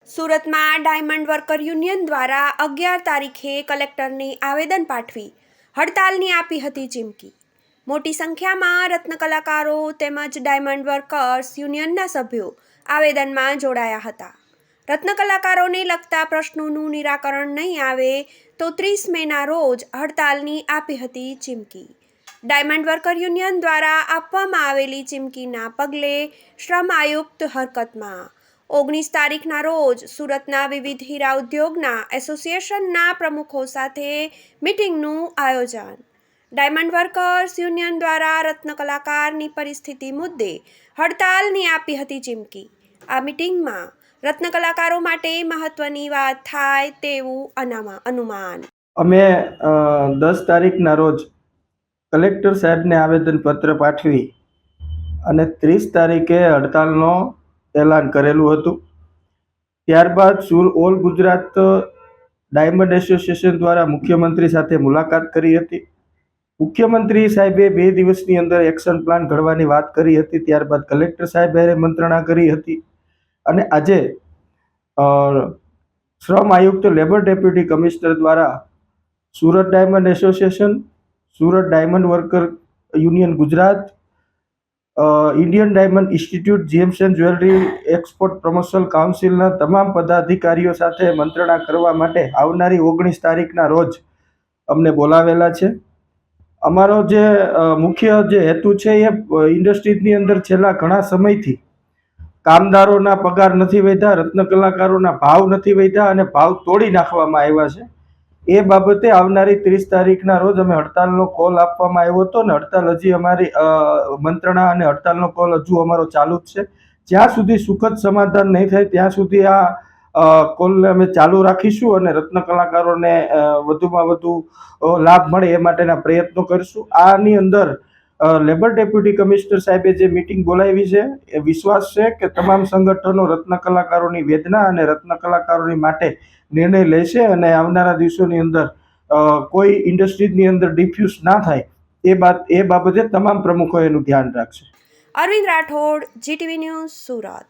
સુરતમાં diamond worker union દ્વારા 11 તારીખે કલેક્ટરને આવેદન પાઠવી હડતાલની આપી હતી ચીમકી। મોટી સંખ્યામાં રત્નકલાકારો તેમજ ડાયમંડ વર્કર્સ યુનિયનના સભ્યો આવેદનમાં જોડાયા હતા। રત્નકલાકારોને લગતા પ્રશ્નોનું નિરાકરણ નહીં આવે તો 30 મેના રોજ હડતાલની આપી હતી ચીમકી। ડાયમંડ વર્કર યુનિયન દ્વારા આપવામાં આવેલી ચીમકીના પગલે શ્રમ આયુક્ત હરકતમાં। 19 તારીખના રોજ સુરતના વિવિધ હીરા ઉદ્યોગના એસોસિએશનના પ્રમુખો સાથે મિટિંગનું આયોજન। ડાયમંડ વર્કર્સ યુનિયન દ્વારા રત્નકલાકારની પરિસ્થિતિ મુદ્દે હડતાલની આપી હતી ચીમકી। આ મિટિંગમાં રત્નકલાકારો માટે મહત્વની વાત થાય તેવું અનુમાન। અમે 10 તારીખના રોજ કલેક્ટર સાહેબને આવેદનપત્ર પાઠવી અને 30 તારીખે હડતાલનો એલાન કરેલું હતું। ત્યારબાદ ઓલ ગુજરાત ડાયમંડ એસોસિએશન દ્વારા મુખ્યમંત્રી સાથે મુલાકાત કરી હતી। મુખ્યમંત્રી સાહેબે 2 દિવસની અંદર એક્શન પ્લાન ઘડવાની વાત કરી હતી। ત્યારબાદ કલેક્ટર સાહેબે મંત્રણા કરી હતી અને આજે શ્રમ આયુક્ત લેબર ડેપ્યુટી કમિશનર દ્વારા Surat diamond association, Surat diamond worker union Gujarat, Indian diamond institute, gems and jewellery export promotion કાઉન્સિલના તમામ પદાધિકારીઓ સાથે મંત્રણા કરવા માટે આવનારી 19 તારીખના રોજ અમને બોલાવેલા છે। અમારો જે મુખ્ય જે હેતુ છે એ ઇન્ડસ્ટ્રીઝની અંદર છેલ્લા ઘણા સમયથી કામદારોના પગાર નથી વધ્યા, રત્નકલાકારોના ભાવ નથી વધ્યા અને ભાવ તોડી નાખવામાં આવ્યા છે। એ બાબતે આવનારી 30 તારીખના રોજ અમે હડતાલનો કોલ આપવામાં આવ્યો હતો અને હડતાલ હજી અમારી મંત્રણા અને હડતાલનો કોલ હજુ અમારો ચાલુ જ છે। જ્યાં સુધી સુખદ સમાધાન નહીં થાય ત્યાં સુધી આ કોલને અમે ચાલુ રાખીશું અને રત્નકલાકારોને વધુમાં વધુ લાભ મળે એ માટેના પ્રયત્નો કરીશું। આની અંદર લેબર ડેપ્યુટી કમિશનર સાહેબે જે મિટિંગ બોલાવી છે એ વિશ્વાસ છે કે તમામ સંગઠનો રત્નકલાકારોની વેદના અને રત્નકલાકારોની માટે નિર્ણય લેશે અને આવનારા દિવસોની અંદર કોઈ ઇન્ડસ્ટ્રીઝની અંદર ડિફ્યુઝ ના થાય એ બાબતે તમામ પ્રમુખો એનું ધ્યાન રાખશે। Arvind Rathod, GTV news, Surat.